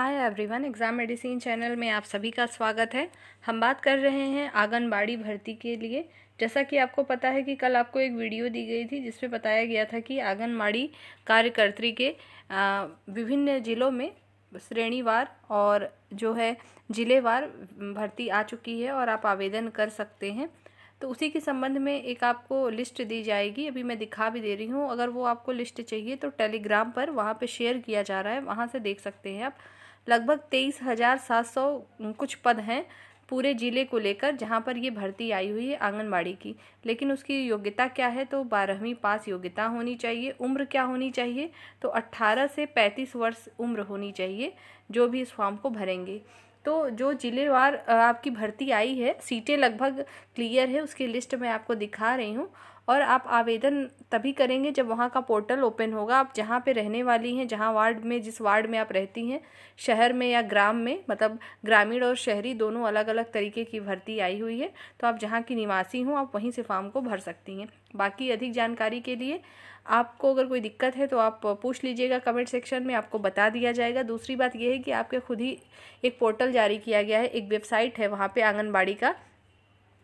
Hi everyone, exam medicine channel में आप सभी का स्वागत है। हम बात कर रहे हैं आंगनबाड़ी भर्ती के लिए। जैसा कि आपको पता है कि कल आपको एक वीडियो दी गई थी जिसमें बताया गया था कि आंगनबाड़ी कार्यकर्त्री के विभिन्न ज़िलों में श्रेणीवार और जो है ज़िलेवार भर्ती आ चुकी है और आप आवेदन कर सकते हैं। तो उसी के संबंध में एक आपको लिस्ट दी जाएगी, अभी मैं दिखा भी दे रही हूँ। अगर वो आपको लिस्ट चाहिए तो टेलीग्राम पर वहाँ पे शेयर किया जा रहा है, वहाँ से देख सकते हैं आप। लगभग 23,700 कुछ पद हैं पूरे ज़िले को लेकर, जहाँ पर ये भर्ती आई हुई है आंगनबाड़ी की। लेकिन उसकी योग्यता क्या है, तो 12वीं पास योग्यता होनी चाहिए। उम्र क्या होनी चाहिए, तो 18 से 35 वर्ष उम्र होनी चाहिए जो भी इस फॉर्म को भरेंगे। तो जो जिलेवार आपकी भर्ती आई है, सीटें लगभग क्लियर है, उसकी लिस्ट मैं आपको दिखा रही हूँ। और आप आवेदन तभी करेंगे जब वहाँ का पोर्टल ओपन होगा। आप जहाँ पे रहने वाली हैं, जहाँ वार्ड में, जिस वार्ड में आप रहती हैं, शहर में या ग्राम में, मतलब ग्रामीण और शहरी दोनों अलग अलग तरीके की भर्ती आई हुई है। तो आप जहाँ की निवासी हों, आप वहीं से फॉर्म को भर सकती हैं। बाकी अधिक जानकारी के लिए आपको अगर कोई दिक्कत है तो आप पूछ लीजिएगा कमेंट सेक्शन में, आपको बता दिया जाएगा। दूसरी बात यह है कि आपके खुद ही एक पोर्टल जारी किया गया है, एक वेबसाइट है, वहाँ पे आंगनबाड़ी का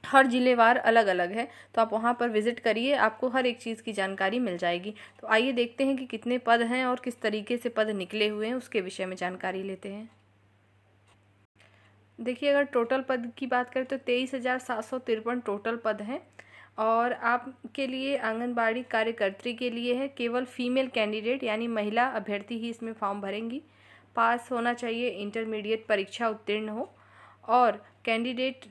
हर जिलेवार अलग अलग है, तो आप वहाँ पर विजिट करिए, आपको हर एक चीज़ की जानकारी मिल जाएगी। तो आइए देखते हैं कि कितने पद हैं और किस तरीके से पद निकले हुए हैं, उसके विषय में जानकारी लेते हैं। देखिए, अगर टोटल पद की बात करें तो 23,753 टोटल पद हैं। और आपके लिए आंगनबाड़ी कार्यकर्त्री के लिए है केवल फीमेल कैंडिडेट यानी महिला अभ्यर्थी ही इसमें फॉर्म भरेंगी। पास होना चाहिए, इंटरमीडिएट परीक्षा उत्तीर्ण हो। और कैंडिडेट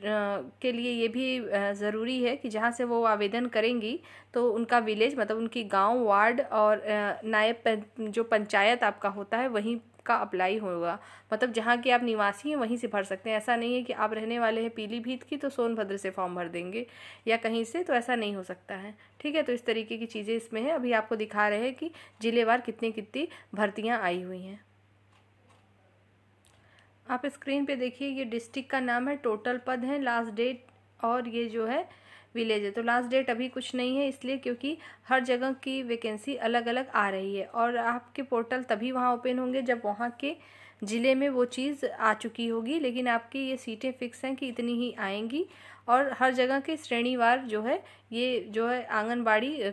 के लिए ये भी ज़रूरी है कि जहाँ से वो आवेदन करेंगी तो उनका विलेज, मतलब उनकी गांव, वार्ड और नायब जो पंचायत आपका होता है वहीं का अप्लाई होगा। मतलब जहाँ के आप निवासी हैं वहीं से भर सकते हैं। ऐसा नहीं है कि आप रहने वाले हैं पीलीभीत की तो सोनभद्र से फॉर्म भर देंगे या कहीं से, तो ऐसा नहीं हो सकता है। ठीक है, तो इस तरीके की चीज़ें इसमें हैं। अभी आपको दिखा रहे हैं कि जिलेवार कितनी कितनी भर्तियाँ आई हुई हैं। आप स्क्रीन पे देखिए, ये डिस्ट्रिक्ट का नाम है, टोटल पद हैं, लास्ट डेट, और ये जो है विलेज है। तो लास्ट डेट अभी कुछ नहीं है, इसलिए क्योंकि हर जगह की वैकेंसी अलग अलग आ रही है। और आपके पोर्टल तभी वहाँ ओपन होंगे जब वहाँ के ज़िले में वो चीज़ आ चुकी होगी। लेकिन आपकी ये सीटें फिक्स हैं कि इतनी ही आएंगी। और हर जगह के श्रेणीवार जो है, ये जो है आंगनबाड़ी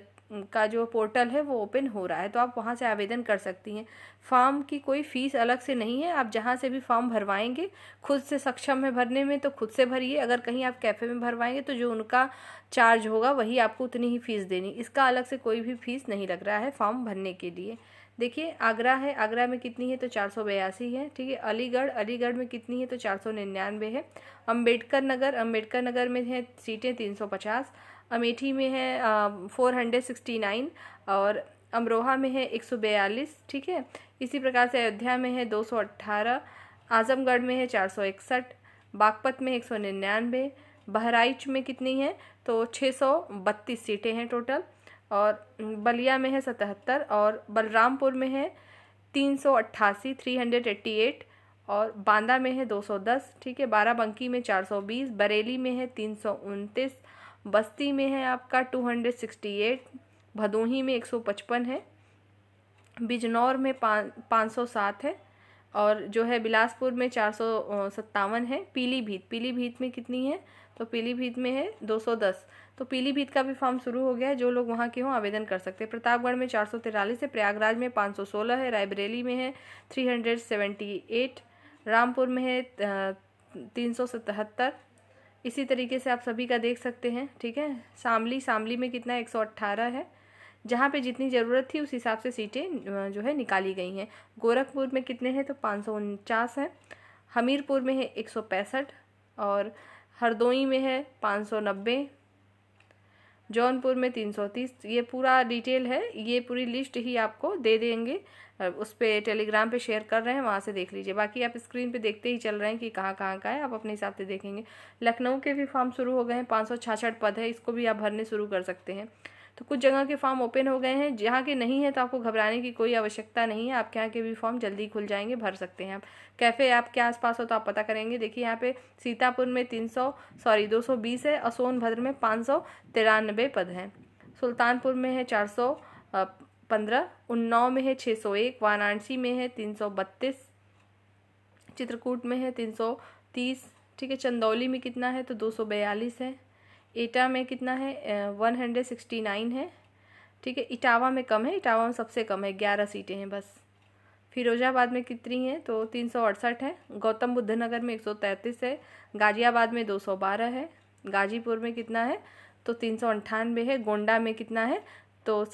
का जो पोर्टल है वो ओपन हो रहा है, तो आप वहाँ से आवेदन कर सकती हैं। फॉर्म की कोई फ़ीस अलग से नहीं है, आप जहाँ से भी फॉर्म भरवाएंगे, खुद से सक्षम है भरने में तो खुद से भरिए। अगर कहीं आप कैफ़े में भरवाएंगे तो जो उनका चार्ज होगा वही आपको उतनी ही फ़ीस देनी, इसका अलग से कोई भी फ़ीस नहीं लग रहा है फॉर्म भरने के लिए। देखिए, आगरा है, आगरा में कितनी है तो 482 है। ठीक है, अलीगढ़, अलीगढ़ में कितनी है तो 499 है। अम्बेडकर नगर, अम्बेडकर नगर में है सीटें 350। अमेठी में है 469 और अमरोहा में है 142। ठीक है, इसी प्रकार से अयोध्या में है 218, आजमगढ़ में है 461, बागपत में 199, बहराइच में कितनी है तो 632 सीटें हैं टोटल। और बलिया में है 77 और बलरामपुर में है 388, 388, और बांदा में है 210। ठीक है, बाराबंकी में 420, बरेली में है 329, बस्ती में है आपका 268, भदोही में 155 है, बिजनौर में 507 है, और जो है बिलासपुर में 457 है। पीलीभीत, पीलीभीत में कितनी है तो पीलीभीत में है 210। तो पीलीभीत का भी फॉर्म शुरू हो गया है, जो लोग वहाँ के हों आवेदन कर सकते हैं। प्रतापगढ़ में 443 है, प्रयागराज में 516 है, रायबरेली में है 378, रामपुर में है 377। इसी तरीके से आप सभी का देख सकते हैं। ठीक है, शामली, शामली में कितना है 118 है। जहाँ पे जितनी ज़रूरत थी उस हिसाब से सीटें जो है निकाली गई हैं। गोरखपुर में कितने हैं तो 549 हैं। हमीरपुर में है 165 और हरदोई में है 590, जौनपुर में 330। ये पूरा डिटेल है, ये पूरी लिस्ट ही आपको दे देंगे, उस पर टेलीग्राम पे शेयर कर रहे हैं, वहाँ से देख लीजिए। बाकी आप स्क्रीन पे देखते ही चल रहे हैं कि कहाँ कहाँ का है, आप अपने हिसाब से देखेंगे। लखनऊ के भी फॉर्म शुरू हो गए हैं, 566 पद है, इसको भी आप भरने शुरू कर सकते हैं। तो कुछ जगह के फॉर्म ओपन हो गए हैं, जहाँ के नहीं है तो आपको घबराने की कोई आवश्यकता नहीं है, आपके यहाँ के भी फॉर्म जल्दी खुल जाएंगे, भर सकते हैं आप। कैफ़े आपके आसपास हो तो आप पता करेंगे। देखिए, यहाँ पे सीतापुर में 220 है और सोनभद्र में 593 पद हैं। सुल्तानपुर में है 415, उन्नाव में है 601, वाराणसी में है 332, चित्रकूट में है 330, ठीक है। चंदौली में कितना है तो 242 है। एटा में कितना है 169 है, ठीक है। इटावा में कम है, इटावा में सबसे कम है, 11 सीटें हैं बस। फिरोजाबाद में कितनी हैं तो 368 है। गौतम बुद्ध नगर में 133 है। गाजियाबाद में 212 है। गाजीपुर में कितना है तो 398 है। गोंडा में कितना है तो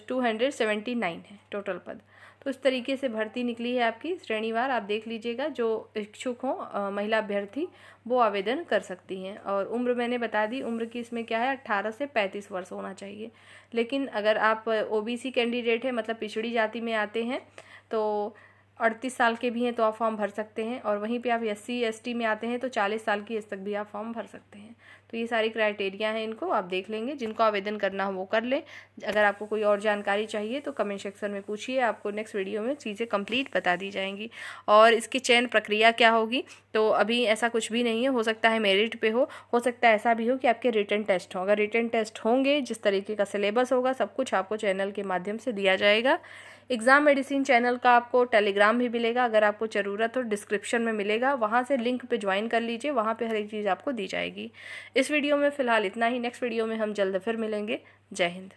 279 है टोटल पद। तो इस तरीके से भर्ती निकली है आपकी श्रेणीवार, आप देख लीजिएगा। जो इच्छुक हों महिला अभ्यर्थी वो आवेदन कर सकती हैं। और उम्र मैंने बता दी, उम्र की इसमें क्या है 18 से 35 वर्ष होना चाहिए। लेकिन अगर आप ओबीसी कैंडिडेट है, मतलब पिछड़ी जाति में आते हैं, तो 38 साल के भी हैं तो आप फॉर्म भर सकते हैं। और वहीं पे आप SC ST में आते हैं तो 40 साल की एज तक भी आप फॉर्म भर सकते हैं। तो ये सारी क्राइटेरिया हैं, इनको आप देख लेंगे। जिनको आवेदन करना हो वो कर लें। अगर आपको कोई और जानकारी चाहिए तो कमेंट सेक्शन में पूछिए, आपको नेक्स्ट वीडियो में चीज़ें कंप्लीट बता दी जाएंगी। और इसकी चयन प्रक्रिया क्या होगी तो अभी ऐसा कुछ भी नहीं है, हो सकता है मेरिट पे हो सकता है ऐसा भी हो कि आपके रिटन टेस्ट हो। अगर रिटन टेस्ट होंगे, जिस तरीके का सिलेबस होगा, सब कुछ आपको चैनल के माध्यम से दिया जाएगा। एग्ज़ाम मेडिसिन चैनल का आपको टेलीग्राम भी मिलेगा, अगर आपको ज़रूरत हो डिस्क्रिप्शन में मिलेगा, वहाँ से लिंक पे ज्वाइन कर लीजिए, वहाँ पे हर एक चीज़ आपको दी जाएगी। इस वीडियो में फ़िलहाल इतना ही, नेक्स्ट वीडियो में हम जल्द फिर मिलेंगे। जय हिंद।